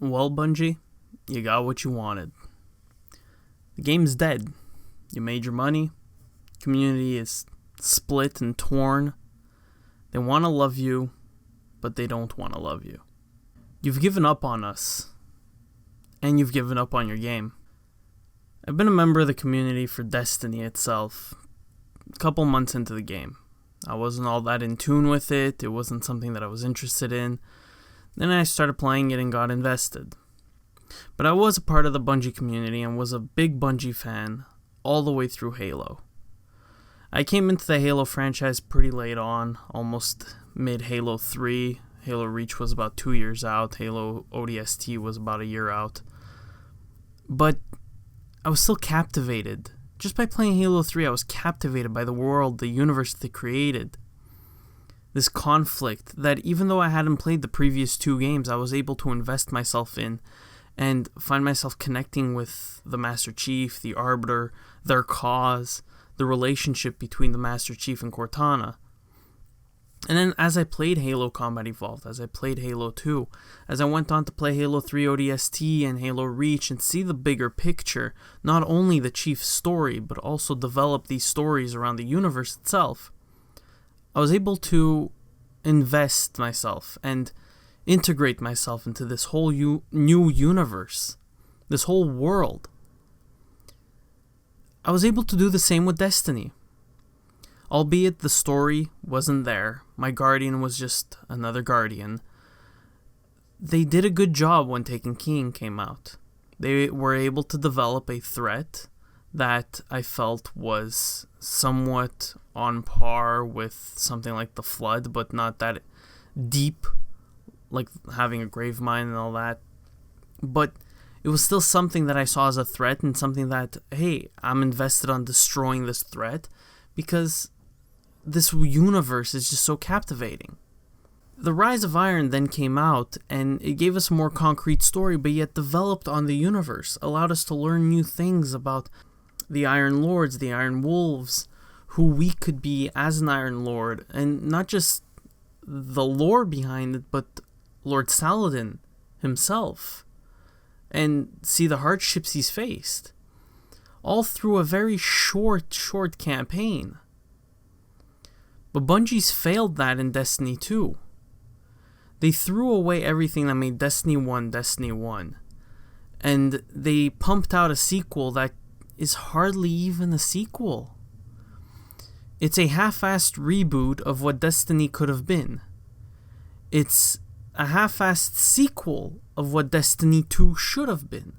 Well, Bungie, you got what you wanted. The game's dead. You made your money. Community is split and torn. They want to love you, but they don't want to love you. You've given up on us, and you've given up on your game. I've been a member of the community for Destiny itself, a couple months into the game. I wasn't all that in tune with it. It wasn't something that I was interested in. Then I started playing it and got invested. But I was a part of the Bungie community and was a big Bungie fan all the way through Halo. I came into the Halo franchise pretty late on, almost mid-Halo 3. Halo Reach was about 2 years out. Halo ODST was about a year out. But I was still captivated. Just by playing Halo 3, I was captivated by the world, the universe they created. This conflict that even though I hadn't played the previous 2 games, I was able to invest myself in and find myself connecting with the Master Chief, the Arbiter, their cause, the relationship between the Master Chief and Cortana. And then as I played Halo Combat Evolved, as I played Halo 2, as I went on to play Halo 3 ODST and Halo Reach and see the bigger picture, not only the Chief's story, but also develop these stories around the universe itself, I was able to invest myself and integrate myself into this whole new universe, this whole world. I was able to do the same with Destiny. Albeit the story wasn't there, my Guardian was just another Guardian. They did a good job when Taken King came out. They were able to develop a threat that I felt was somewhat on par with something like the Flood, but not that deep, like having a grave mine and all that. But it was still something that I saw as a threat and something that, hey, I'm invested on destroying this threat because this universe is just so captivating. The Rise of Iron then came out, and it gave us a more concrete story, but yet developed on the universe, allowed us to learn new things about the Iron Lords, the Iron Wolves, who we could be as an Iron Lord, and not just the lore behind it, but Lord Saladin himself, and see the hardships he's faced, all through a very short campaign. But Bungie's failed that in Destiny 2. They threw away everything that made Destiny 1, and they pumped out a sequel that is hardly even a sequel. It's a half-assed reboot of what Destiny could have been. It's a half-assed sequel of what Destiny 2 should have been.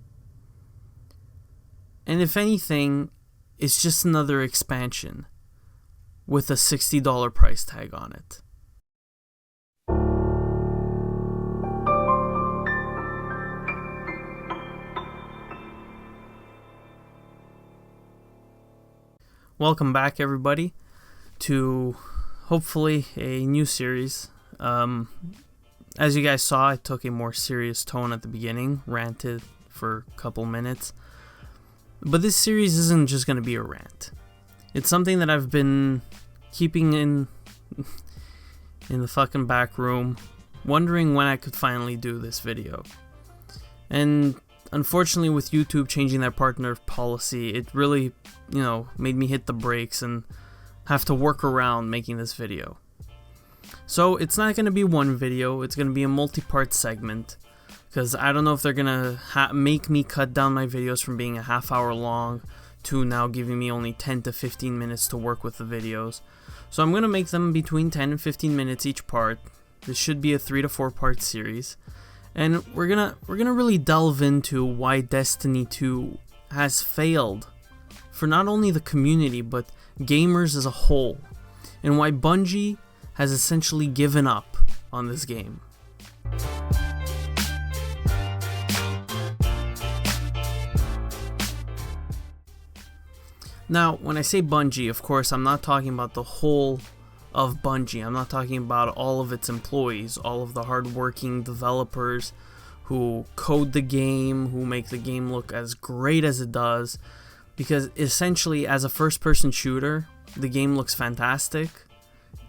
And if anything, it's just another expansion with a $60 price tag on it. Welcome back, everybody, to hopefully a new series. As you guys saw, I took a more serious tone at the beginning, ranted for a couple minutes. But this series isn't just going to be a rant. It's something that I've been keeping in the fucking back room, wondering when I could finally do this video. And unfortunately, with YouTube changing their partner policy, it really, made me hit the brakes and have to work around making this video. So it's not going to be one video, it's going to be a multi-part segment, because I don't know if they're going to make me cut down my videos from being a half hour long to now giving me only 10 to 15 minutes to work with the videos. So I'm going to make them between 10 and 15 minutes each part. This should be a 3 to 4 part series. And we're gonna really delve into why Destiny 2 has failed for not only the community but gamers as a whole, and why Bungie has essentially given up on this game. Now, when I say Bungie, of course, I'm not talking about the whole of Bungie. I'm not talking about all of its employees, all of the hardworking developers who code the game, who make the game look as great as it does, because essentially, as a first-person shooter, the game looks fantastic,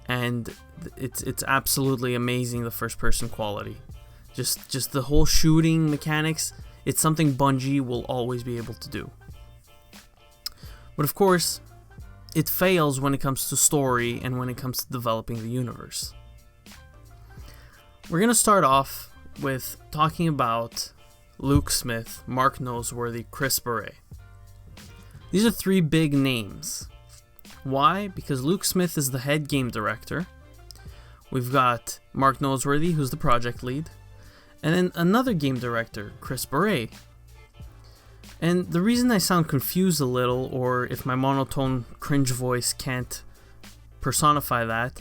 and it's absolutely amazing, the first-person quality. Just the whole shooting mechanics, it's something Bungie will always be able to do. But of course, it fails when it comes to story and when it comes to developing the universe. We're going to start off with talking about Luke Smith, Mark Noseworthy, Chris Beret. These are three big names. Why? Because Luke Smith is the head game director. We've got Mark Noseworthy, who's the project lead. And then another game director, Chris Beret. And the reason I sound confused a little, or if my monotone cringe voice can't personify that,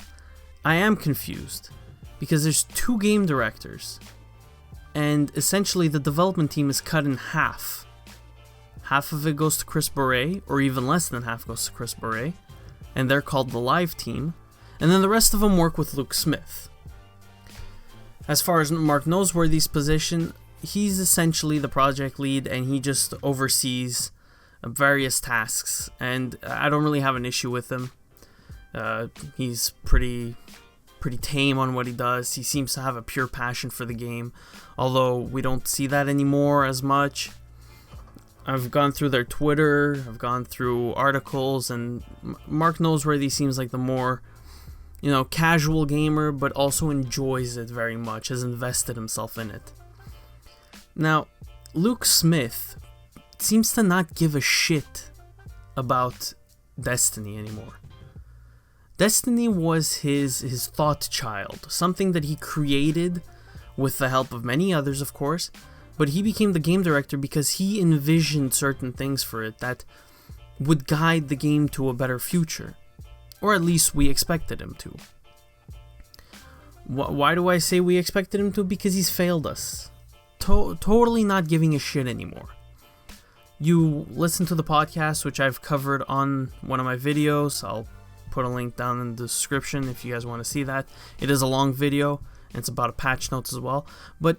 I am confused. Because there's two game directors. And essentially the development team is cut in half. Half of it goes to Chris Beret, or even less than half goes to Chris Beret. And they're called the live team. And then the rest of them work with Luke Smith. As far as Mark Noseworthy's position, he's essentially the project lead and he just oversees various tasks. And I don't really have an issue with him. He's pretty tame on what he does. He seems to have a pure passion for the game, although we don't see that anymore as much. I've gone through their Twitter, I've gone through articles, and Mark Noseworthy seems like the more, casual gamer, but also enjoys it very much, has invested himself in it. Now, Luke Smith seems to not give a shit about Destiny anymore. Destiny was his thought child, something that he created with the help of many others, of course, but he became the game director because he envisioned certain things for it that would guide the game to a better future, or at least we expected him to. Why do I say we expected him to? Because he's failed us. Totally not giving a shit anymore. You listen to the podcast, which I've covered on one of my videos. I'll put a link down in the description if you guys want to see that. It is a long video, and it's about a patch notes as well. But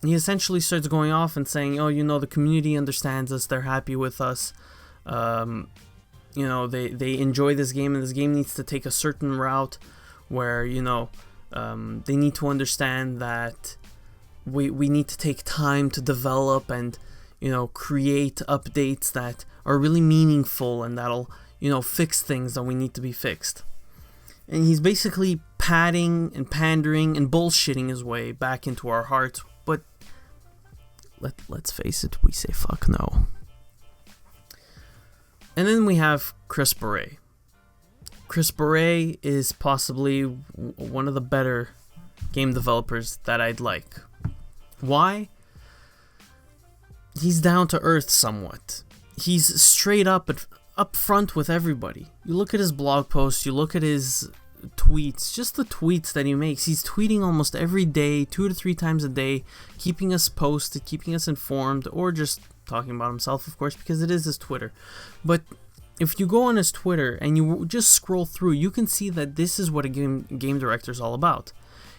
he essentially starts going off and saying, the community understands us, they're happy with us. They enjoy this game, and this game needs to take a certain route where, they need to understand that we need to take time to develop and, create updates that are really meaningful and that'll, fix things that we need to be fixed. And he's basically padding and pandering and bullshitting his way back into our hearts, but let's face it, we say fuck no. And then we have Chris Beret. Chris Beret is possibly one of the better game developers that I'd like. Why? He's down to earth somewhat. He's straight up front with everybody. You look at his blog posts, you look at his tweets, just the tweets that he makes. He's tweeting almost every day, 2 to 3 times a day, keeping us posted, keeping us informed, or just talking about himself, of course, because it is his Twitter. But if you go on his Twitter and you just scroll through, you can see that this is what a game director is all about.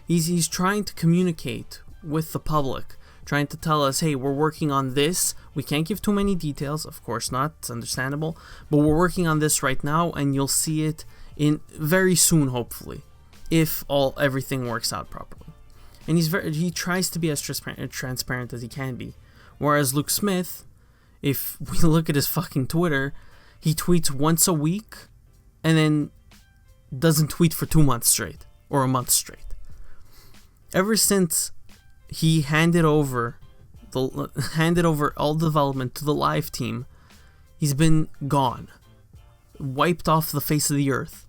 He's trying to communicate with the public, trying to tell us, hey, we're working on this. We can't give too many details, of course not, it's understandable, but we're working on this right now, and you'll see it in very soon, hopefully, if everything works out properly. And he tries to be as transparent as he can be. Whereas Luke Smith, if we look at his fucking Twitter, he tweets once a week and then doesn't tweet for 2 months straight or a month straight. Ever since he handed over all development to the live team, he's been gone, wiped off the face of the earth.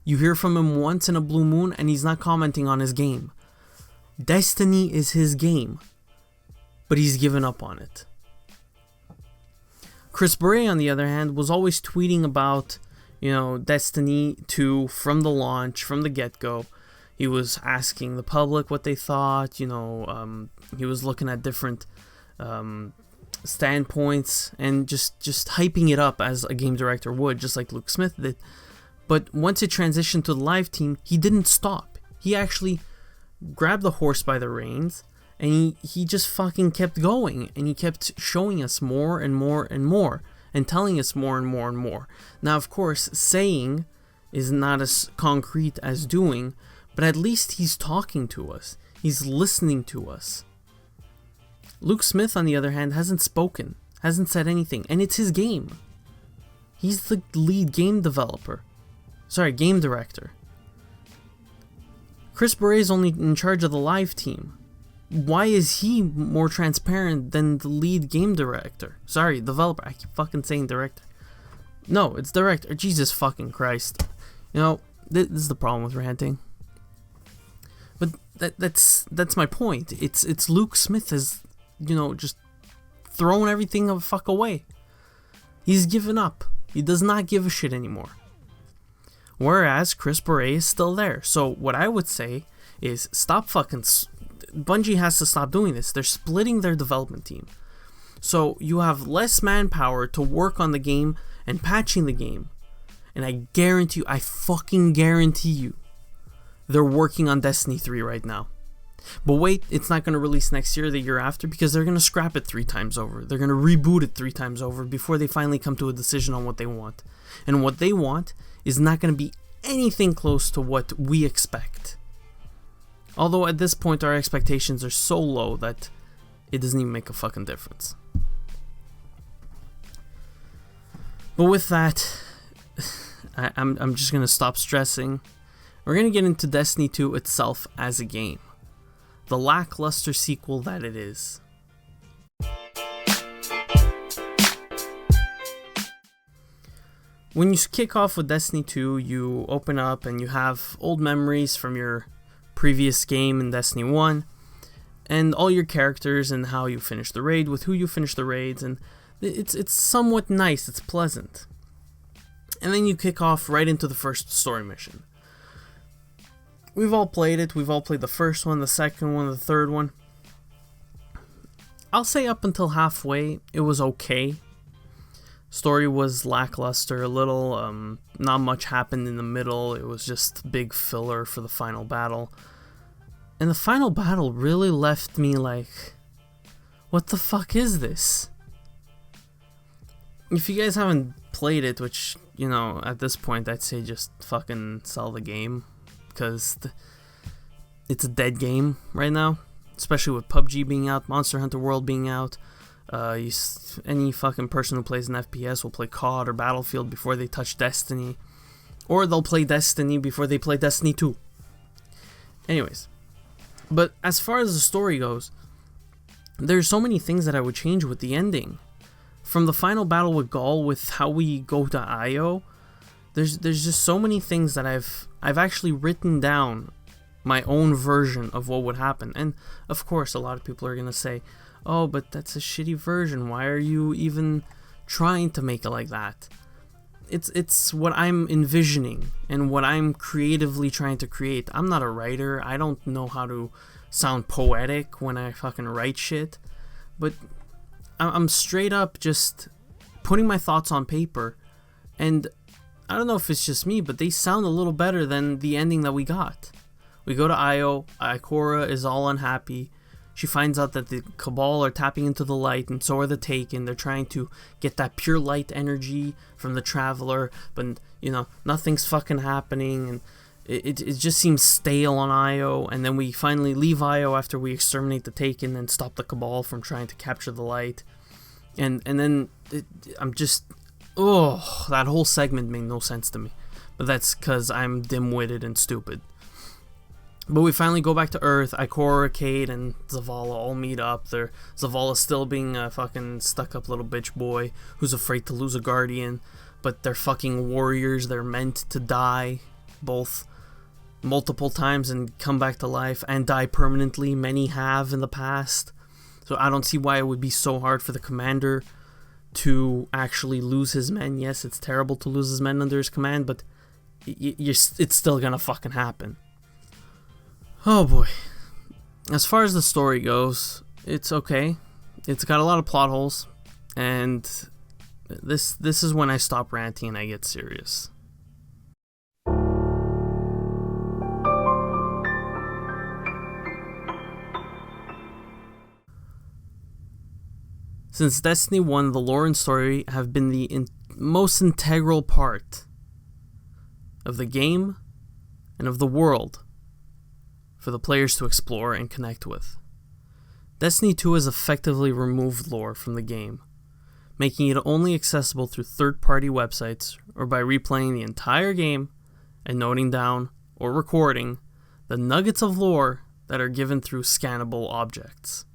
You hear from him once in a blue moon and he's not commenting on his game. Destiny is his game, but he's given up on it. Chris Beret, on the other hand, was always tweeting about, Destiny 2 from the launch, from the get-go. He was asking the public what they thought, he was looking at different standpoints and just hyping it up as a game director would, just like Luke Smith did. But once it transitioned to the live team, he didn't stop. He actually grabbed the horse by the reins, and he just fucking kept going, and he kept showing us more and more and more, and telling us more and more and more. Now, of course, saying is not as concrete as doing, but at least he's talking to us. He's listening to us. Luke Smith, on the other hand, hasn't spoken, hasn't said anything, and it's his game. He's the lead game developer. Sorry, game director. Chris Beret is only in charge of the live team. Why is he more transparent than the lead game director? Sorry, developer. I keep fucking saying director. No, it's director. Jesus fucking Christ. You know, this is the problem with ranting. But that's my point. It's Luke Smith has, you know, just thrown everything the fuck away. He's given up. He does not give a shit anymore. Whereas Chris Beret is still there. So what I would say is stop fucking... Bungie has to stop doing this. They're splitting their development team. So you have less manpower to work on the game and patching the game. And I fucking guarantee you, they're working on Destiny 3 right now. But wait, it's not going to release next year or the year after because they're going to scrap it 3 times over. They're going to reboot it 3 times over before they finally come to a decision on what they want. And what they want is not going to be anything close to what we expect. Although at this point our expectations are so low that it doesn't even make a fucking difference. But with that, I'm just going to stop stressing. We're going to get into Destiny 2 itself as a game. The lackluster sequel that it is. When you kick off with Destiny 2, you open up and you have old memories from your previous game in Destiny 1, and all your characters and how you finish the raid, with who you finish the raids, and it's somewhat nice, it's pleasant. And then you kick off right into the first story mission. We've all played it, we've all played the first one, the second one, the third one. I'll say up until halfway, it was okay. Story was lackluster, a little, not much happened in the middle, it was just big filler for the final battle. And the final battle really left me like, what the fuck is this? If you guys haven't played it, which, you know, at this point I'd say just fucking sell the game. Because it's a dead game right now, especially with PUBG being out, Monster Hunter World being out. Any fucking person who plays an FPS will play COD or Battlefield before they touch Destiny, or they'll play Destiny before they play Destiny 2. Anyways, but as far as the story goes, there's so many things that I would change with the ending. From the final battle with Gaul, with how we go to Io, there's just so many things that I've actually written down my own version of what would happen. And of course a lot of people are gonna say, oh, but that's a shitty version, why are you even trying to make it like that? It's what I'm envisioning and what I'm creatively trying to create. I'm not a writer, I don't know how to sound poetic when I fucking write shit, but I'm straight up just putting my thoughts on paper, and I don't know if it's just me, but they sound a little better than the ending that we got. We go to Io, Ikora is all unhappy. She finds out that the Cabal are tapping into the light, and so are the Taken. They're trying to get that pure light energy from the Traveler, but, you know, nothing's fucking happening, and it just seems stale on Io, and then we finally leave Io after we exterminate the Taken and stop the Cabal from trying to capture the light. And then I'm just... Oh, that whole segment made no sense to me. But that's because I'm dim-witted and stupid. But we finally go back to Earth. Ikora, Cade, and Zavala all meet up. Zavala's still being a fucking stuck-up little bitch boy who's afraid to lose a Guardian. But they're fucking warriors. They're meant to die, both multiple times and come back to life and die permanently. Many have in the past. So I don't see why it would be so hard for the commander to actually lose his men. Yes, it's terrible to lose his men under his command, but it's still gonna fucking happen. Oh boy. As far as the story goes, it's okay. It's got a lot of plot holes, and this is when I stop ranting and I get serious. Since Destiny 1, the lore and story have been the most integral part of the game and of the world for the players to explore and connect with. Destiny 2 has effectively removed lore from the game, making it only accessible through third-party websites or by replaying the entire game and noting down or recording the nuggets of lore that are given through scannable objects.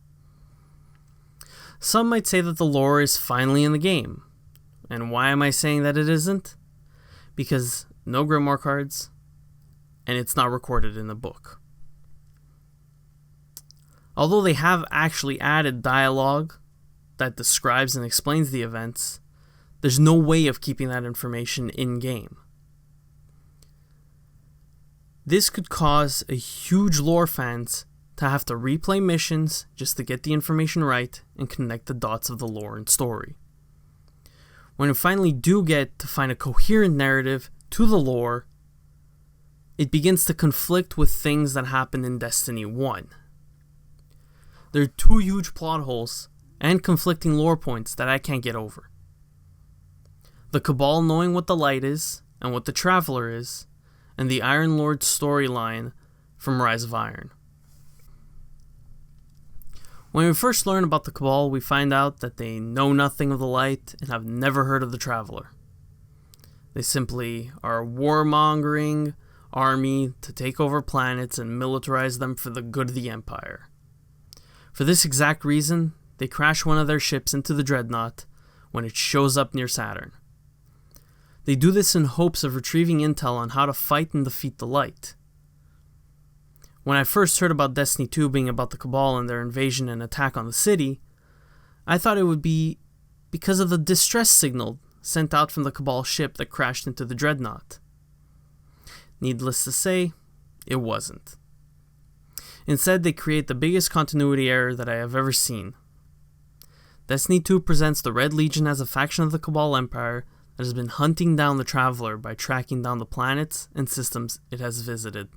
Some might say that the lore is finally in the game. And why am I saying that it isn't? Because no Grimoire cards, and it's not recorded in the book. Although they have actually added dialogue that describes and explains the events, there's no way of keeping that information in-game. This could cause a huge lore fans to have to replay missions just to get the information right and connect the dots of the lore and story. When we finally do get to find a coherent narrative to the lore, it begins to conflict with things that happened in Destiny 1. There are two huge plot holes and conflicting lore points that I can't get over. The Cabal knowing what the light is and what the Traveler is, and the Iron Lord storyline from Rise of Iron. When we first learn about the Cabal, we find out that they know nothing of the light and have never heard of the Traveler. They simply are a warmongering army to take over planets and militarize them for the good of the Empire. For this exact reason, they crash one of their ships into the Dreadnought when it shows up near Saturn. They do this in hopes of retrieving intel on how to fight and defeat the light. When I first heard about Destiny 2 being about the Cabal and their invasion and attack on the city, I thought it would be because of the distress signal sent out from the Cabal ship that crashed into the Dreadnought. Needless to say, it wasn't. Instead, they create the biggest continuity error that I have ever seen. Destiny 2 presents the Red Legion as a faction of the Cabal Empire that has been hunting down the Traveler by tracking down the planets and systems it has visited.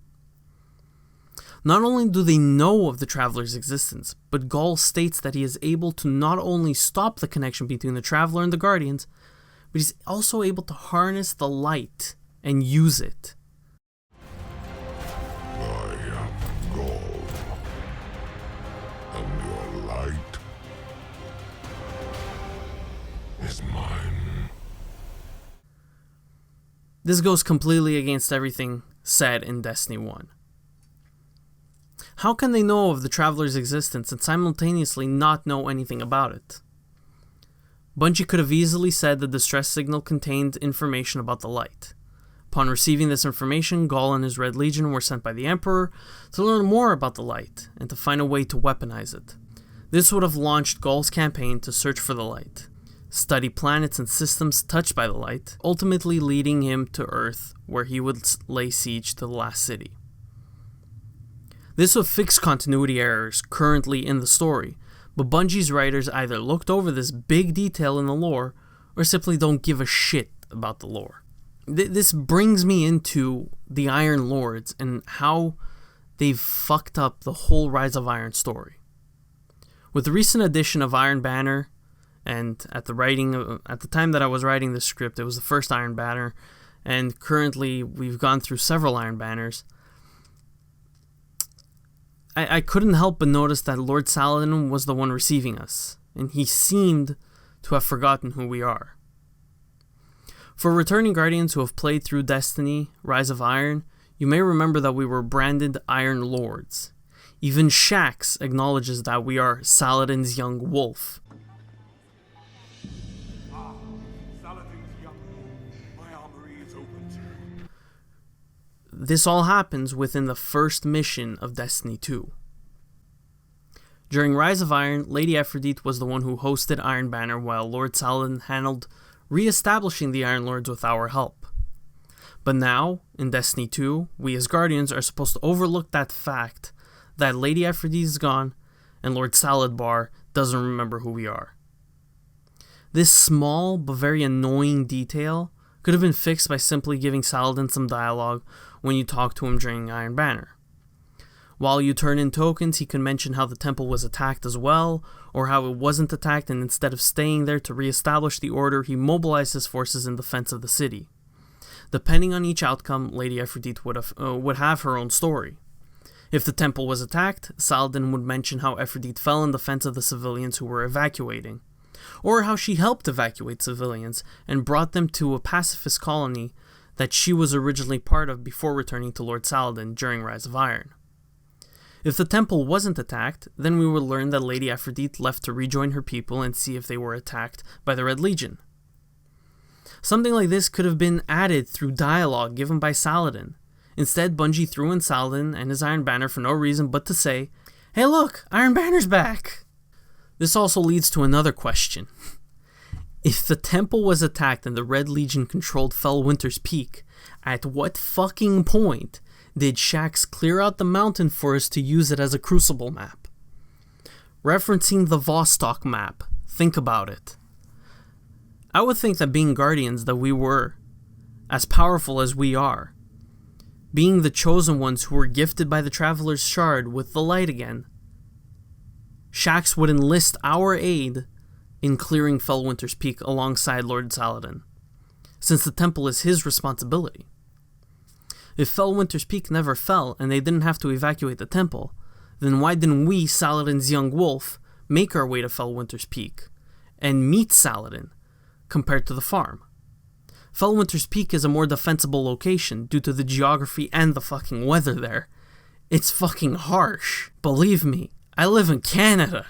Not only do they know of the Traveler's existence, but Ghaul states that he is able to not only stop the connection between the Traveler and the Guardians, but he's also able to harness the light and use it. I am Ghaul, and your light is mine. This goes completely against everything said in Destiny 1. How can they know of the Traveler's existence and simultaneously not know anything about it? Bungie could have easily said the distress signal contained information about the light. Upon receiving this information, Ghaul and his Red Legion were sent by the Emperor to learn more about the light and to find a way to weaponize it. This would have launched Ghaul's campaign to search for the light, study planets and systems touched by the light, ultimately leading him to Earth, where he would lay siege to the last city. This would fix continuity errors currently in the story, but Bungie's writers either looked over this big detail in the lore, or simply don't give a shit about the lore. This brings me into the Iron Lords and how they've fucked up the whole Rise of Iron story. With the recent addition of Iron Banner, and at the time that I was writing this script, it was the first Iron Banner, and currently we've gone through several Iron Banners. I couldn't help but notice that Lord Saladin was the one receiving us, and he seemed to have forgotten who we are. For returning Guardians who have played through Destiny, Rise of Iron, you may remember that we were branded Iron Lords. Even Shaxx acknowledges that we are Saladin's young wolf. Saladin's young wolf. My armory is open, sir. This all happens within the first mission of Destiny 2. During Rise of Iron, Lady Aphrodite was the one who hosted Iron Banner while Lord Saladin handled re-establishing the Iron Lords with our help. But now, in Destiny 2, we as Guardians are supposed to overlook that fact that Lady Aphrodite is gone and Lord Saladbar doesn't remember who we are. This small but very annoying detail could have been fixed by simply giving Saladin some dialogue when you talk to him during Iron Banner. While you turn in tokens, he can mention how the temple was attacked as well, or how it wasn't attacked, and instead of staying there to re-establish the order, he mobilized his forces in defense of the city. Depending on each outcome, Lady Aphrodite would have her own story. If the temple was attacked, Saladin would mention how Aphrodite fell in defense of the civilians who were evacuating, or how she helped evacuate civilians and brought them to a pacifist colony that she was originally part of before returning to Lord Saladin during Rise of Iron. If the temple wasn't attacked, then we would learn that Lady Aphrodite left to rejoin her people and see if they were attacked by the Red Legion. Something like this could have been added through dialogue given by Saladin. Instead, Bungie threw in Saladin and his Iron Banner for no reason but to say, "Hey look, Iron Banner's back!" This also leads to another question. If the temple was attacked and the Red Legion controlled Fellwinter's Peak, at what fucking point did Shaxx clear out the mountain for us to use it as a Crucible map? Referencing the Vostok map, think about it. I would think that being Guardians that we were, as powerful as we are, being the chosen ones who were gifted by the Traveler's Shard with the light again, Shaxx would enlist our aid in clearing Fellwinter's Peak alongside Lord Saladin, since the temple is his responsibility. If Fellwinter's Peak never fell and they didn't have to evacuate the temple, then why didn't we, Saladin's young wolf, make our way to Fellwinter's Peak and meet Saladin compared to the farm? Fellwinter's Peak is a more defensible location due to the geography and the fucking weather there. It's fucking harsh. Believe me, I live in Canada.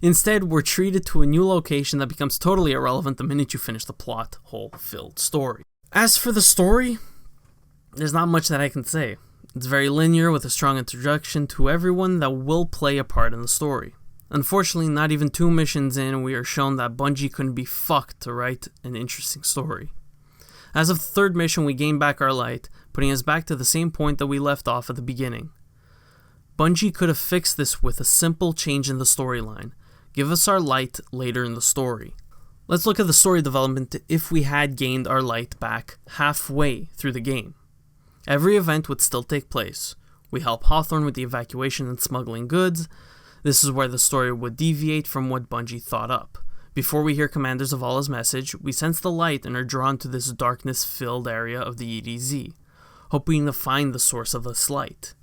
Instead, we're treated to a new location that becomes totally irrelevant the minute you finish the plot hole-filled story. As for the story, there's not much that I can say. It's very linear with a strong introduction to everyone that will play a part in the story. Unfortunately, not even 2 missions in, we are shown that Bungie couldn't be fucked to write an interesting story. As of the 3rd mission, we gain back our light, putting us back to the same point that we left off at the beginning. Bungie could have fixed this with a simple change in the storyline. Give us our light later in the story. Let's look at the story development if we had gained our light back halfway through the game. Every event would still take place. We help Hawthorne with the evacuation and smuggling goods. This is where the story would deviate from what Bungie thought up. Before we hear Commander Zavala's message, we sense the light and are drawn to this darkness-filled area of the EDZ, hoping to find the source of this light.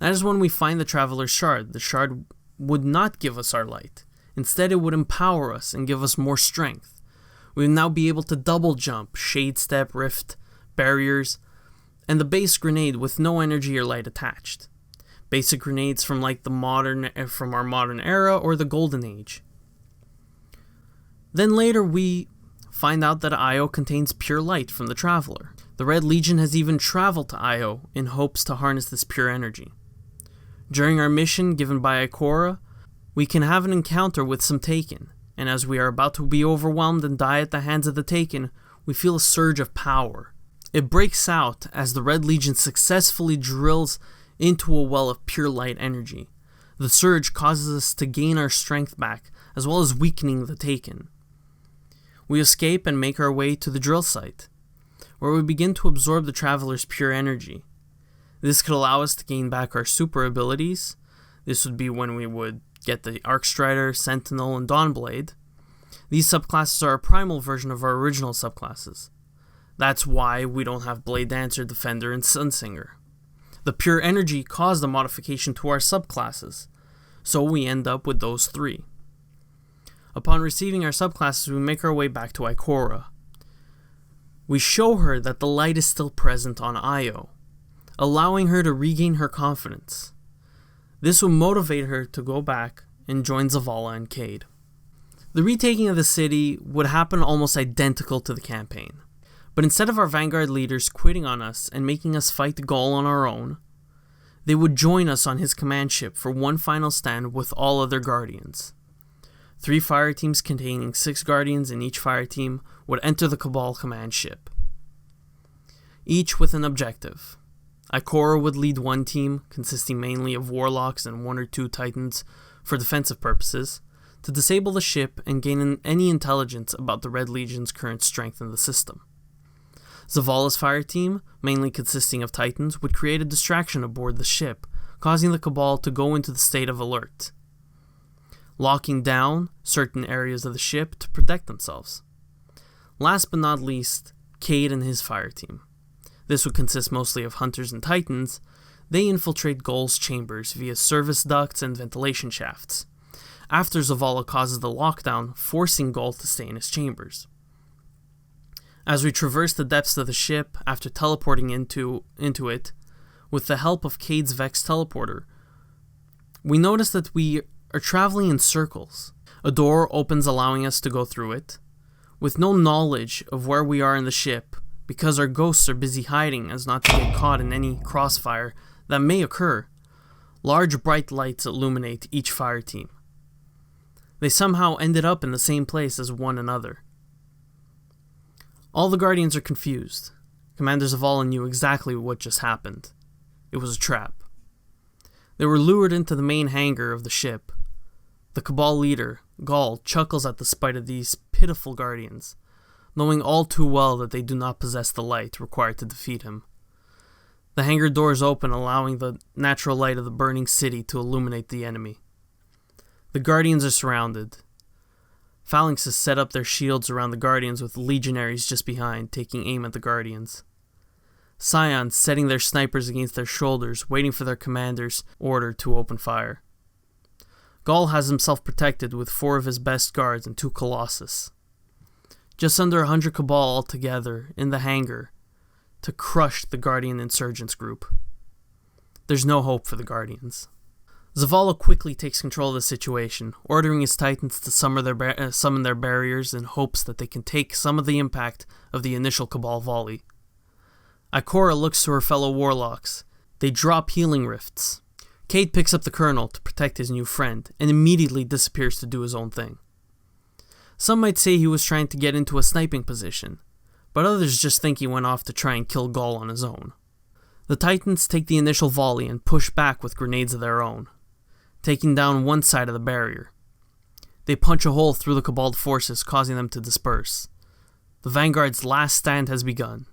That is when we find the Traveler's Shard. The shard would not give us our light. Instead, it would empower us and give us more strength. We would now be able to double jump, shade step, rift, barriers, and the base grenade with no energy or light attached. Basic grenades from our modern era or the Golden Age. Then later we find out that Io contains pure light from the Traveler. The Red Legion has even traveled to Io in hopes to harness this pure energy. During our mission given by Ikora, we can have an encounter with some Taken, and as we are about to be overwhelmed and die at the hands of the Taken, we feel a surge of power. It breaks out as the Red Legion successfully drills into a well of pure light energy. The surge causes us to gain our strength back, as well as weakening the Taken. We escape and make our way to the drill site, where we begin to absorb the Traveler's pure energy. This could allow us to gain back our super abilities. This would be when we would get the Arcstrider, Sentinel, and Dawnblade. These subclasses are a primal version of our original subclasses. That's why we don't have Blade Dancer, Defender, and Sunsinger. The pure energy caused a modification to our subclasses, so we end up with those 3. Upon receiving our subclasses, we make our way back to Ikora. We show her that the light is still present on Io, allowing her to regain her confidence. This will motivate her to go back and join Zavala and Cayde. The retaking of the city would happen almost identical to the campaign. But instead of our Vanguard leaders quitting on us and making us fight Gaul on our own, they would join us on his command ship for one final stand with all other Guardians. 3 fire teams containing 6 Guardians in each fire team would enter the Cabal command ship, each with an objective. Ikora would lead one team, consisting mainly of Warlocks and 1 or 2 Titans for defensive purposes, to disable the ship and gain any intelligence about the Red Legion's current strength in the system. Zavala's fire team, mainly consisting of Titans, would create a distraction aboard the ship, causing the Cabal to go into the state of alert, locking down certain areas of the ship to protect themselves. Last but not least, Cayde and his fire team. this would consist mostly of hunters and titans, they infiltrate Ghaul's chambers via service ducts and ventilation shafts, after Zavala causes the lockdown, forcing Ghaul to stay in his chambers. As we traverse the depths of the ship after teleporting into it, with the help of Cayde's Vex teleporter, we notice that we are traveling in circles. A door opens allowing us to go through it, with no knowledge of where we are in the ship, because our ghosts are busy hiding as not to get caught in any crossfire that may occur. Large bright lights illuminate each fire team. They somehow ended up in the same place as one another. All the Guardians are confused. Commander Zavala knew exactly what just happened. It was a trap. They were lured into the main hangar of the ship. The Cabal leader, Ghaul, chuckles at the spite of these pitiful Guardians, knowing all too well that they do not possess the light required to defeat him. The hangar doors open, allowing the natural light of the burning city to illuminate the enemy. The Guardians are surrounded. Phalanx has set up their shields around the Guardians with legionaries just behind, taking aim at the Guardians. Scions setting their snipers against their shoulders, waiting for their commander's order to open fire. Ghaul has himself protected with 4 of his best guards and 2 Colossus. Just under 100 Cabal altogether in the hangar to crush the Guardian insurgents group. There's no hope for the Guardians. Zavala quickly takes control of the situation, ordering his Titans to summon their barriers in hopes that they can take some of the impact of the initial Cabal volley. Ikora looks to her fellow Warlocks. They drop healing rifts. Cayde picks up the Colonel to protect his new friend, and immediately disappears to do his own thing. Some might say he was trying to get into a sniping position, but others just think he went off to try and kill Ghaul on his own. The Titans take the initial volley and push back with grenades of their own, taking down one side of the barrier. They punch a hole through the Cabal forces, causing them to disperse. The Vanguard's last stand has begun.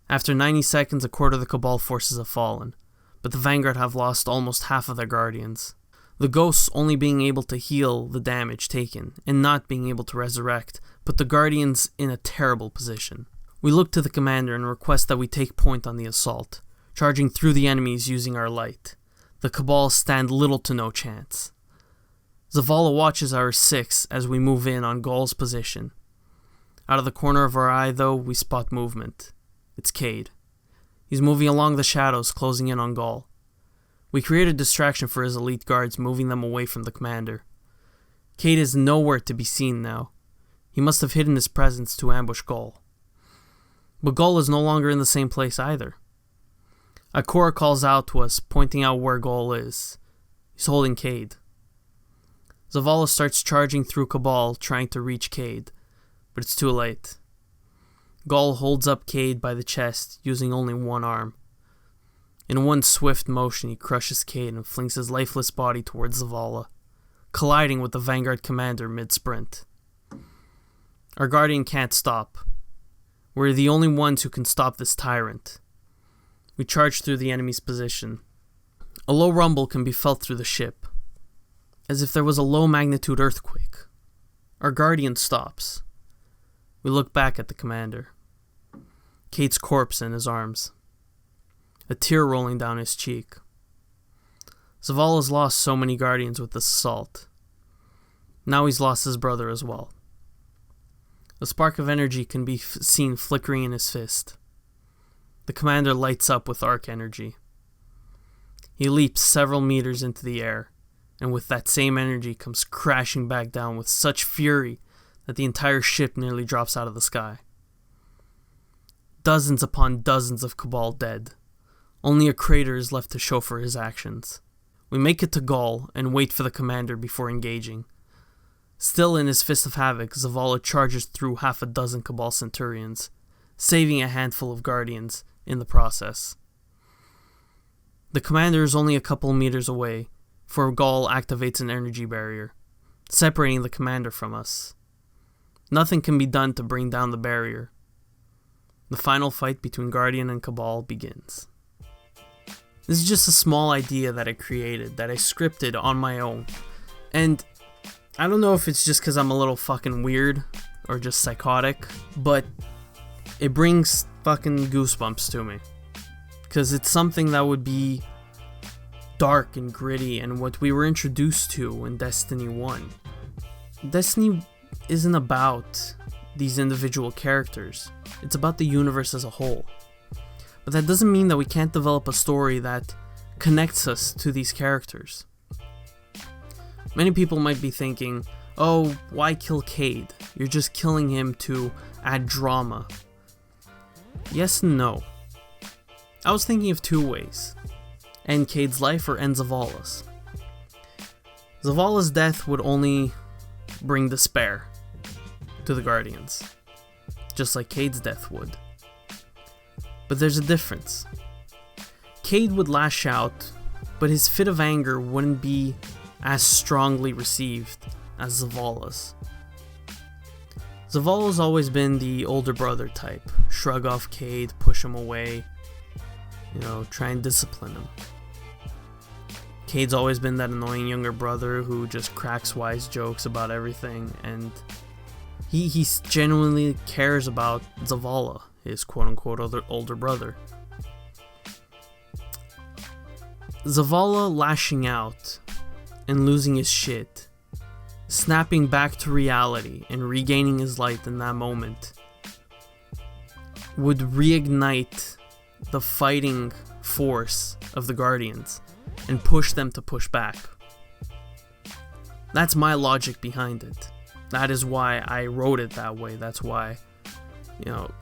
After 90 seconds, a quarter of the Cabal forces have fallen, but the Vanguard have lost almost half of their Guardians. The Ghosts only being able to heal the damage taken, and not being able to resurrect, put the Guardians in a terrible position. We look to the commander and request that we take point on the assault, charging through the enemies using our light. The Cabal stand little to no chance. Zavala watches our 6 as we move in on Ghaul's position. Out of the corner of our eye, though, we spot movement. It's Cayde. He's moving along the shadows, closing in on Ghaul. We create a distraction for his elite guards, moving them away from the commander. Cayde is nowhere to be seen now. He must have hidden his presence to ambush Ghaul. But Ghaul is no longer in the same place either. Ikora calls out to us, pointing out where Ghaul is. He's holding Cayde. Zavala starts charging through Cabal, trying to reach Cayde, but it's too late. Ghaul holds up Cayde by the chest, using only one arm. In one swift motion, he crushes Cayde and flings his lifeless body towards Zavala, colliding with the Vanguard commander mid-sprint. Our Guardian can't stop. We're the only ones who can stop this tyrant. We charge through the enemy's position. A low rumble can be felt through the ship, as if there was a low-magnitude earthquake. Our Guardian stops. We look back at the commander. Cayde's corpse in his arms. A tear rolling down his cheek. Zavala's lost so many Guardians with this assault. Now he's lost his brother as well. A spark of energy can be seen flickering in his fist. The commander lights up with arc energy. He leaps several meters into the air, and with that same energy comes crashing back down with such fury that the entire ship nearly drops out of the sky. Dozens upon dozens of Cabal dead. Only a crater is left to show for his actions. We make it to Ghaul and wait for the commander before engaging. Still in his Fist of Havoc, Zavala charges through half a dozen Cabal Centurions, saving a handful of Guardians in the process. The commander is only a couple meters away, for Ghaul activates an energy barrier, separating the commander from us. Nothing can be done to bring down the barrier. The final fight between Guardian and Cabal begins. This is just a small idea that I created, that I scripted on my own. And I don't know if it's just because I'm a little fucking weird or just psychotic, but it brings fucking goosebumps to me. Because it's something that would be dark and gritty and what we were introduced to in Destiny 1. Destiny isn't about these individual characters. It's about the universe as a whole. But that doesn't mean that we can't develop a story that connects us to these characters. Many people might be thinking, oh, why kill Cayde? You're just killing him to add drama. Yes and no. I was thinking of two ways. End Cayde's life or end Zavala's. Zavala's death would only bring despair to the Guardians, just like Cayde's death would. But there's a difference. Cayde would lash out, but his fit of anger wouldn't be as strongly received as Zavala's. Zavala's always been the older brother type. Shrug off Cayde, push him away, try and discipline him. Cayde's always been that annoying younger brother who just cracks wise jokes about everything, and he genuinely cares about Zavala, his quote-unquote older brother. Zavala lashing out and losing his shit, snapping back to reality and regaining his light in that moment, would reignite the fighting force of the Guardians and push them to push back. That's my logic behind it. That is why I wrote it that way. That's why,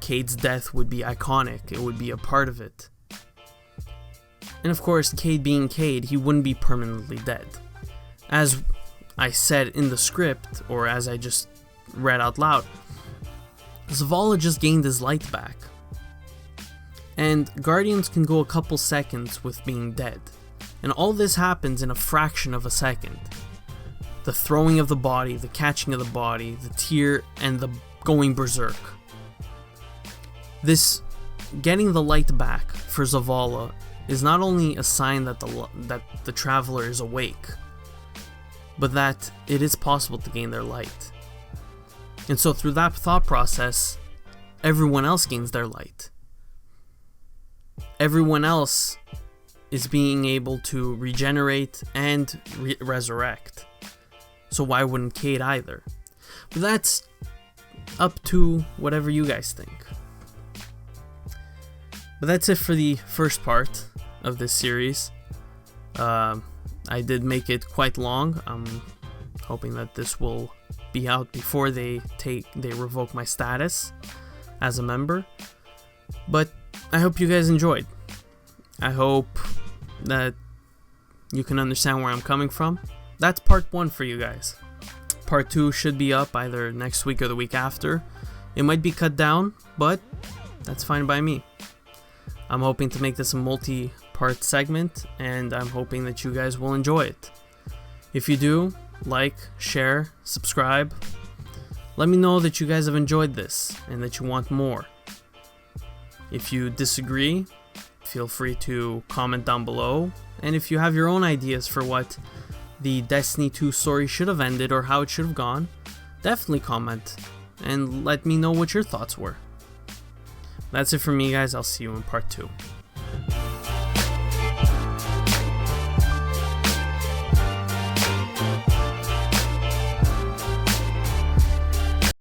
Cayde's death would be iconic. It would be a part of it. And of course, Cayde being Cayde, he wouldn't be permanently dead. As I said in the script, or as I just read out loud, Zavala just gained his light back. And Guardians can go a couple seconds with being dead. And all this happens in a fraction of a second. The throwing of the body, the catching of the body, the tear, and the going berserk. This getting the light back for Zavala is not only a sign that the Traveler is awake, but that it is possible to gain their light. And so through that thought process, everyone else gains their light. Everyone else is being able to regenerate and resurrect. So why wouldn't Cayde either? But that's up to whatever you guys think. But that's it for the first part of this series. I did make it quite long. I'm hoping that this will be out before they revoke my status as a member. But I hope you guys enjoyed. I hope that you can understand where I'm coming from. That's part 1 for you guys. Part 2 should be up either next week or the week after. It might be cut down, but that's fine by me. I'm hoping to make this a multi-part segment, and I'm hoping that you guys will enjoy it. If you do, like, share, subscribe. Let me know that you guys have enjoyed this and that you want more. If you disagree, feel free to comment down below. And if you have your own ideas for what the Destiny 2 story should have ended or how it should have gone, definitely comment and let me know what your thoughts were. That's it for me, guys. I'll see you in part 2.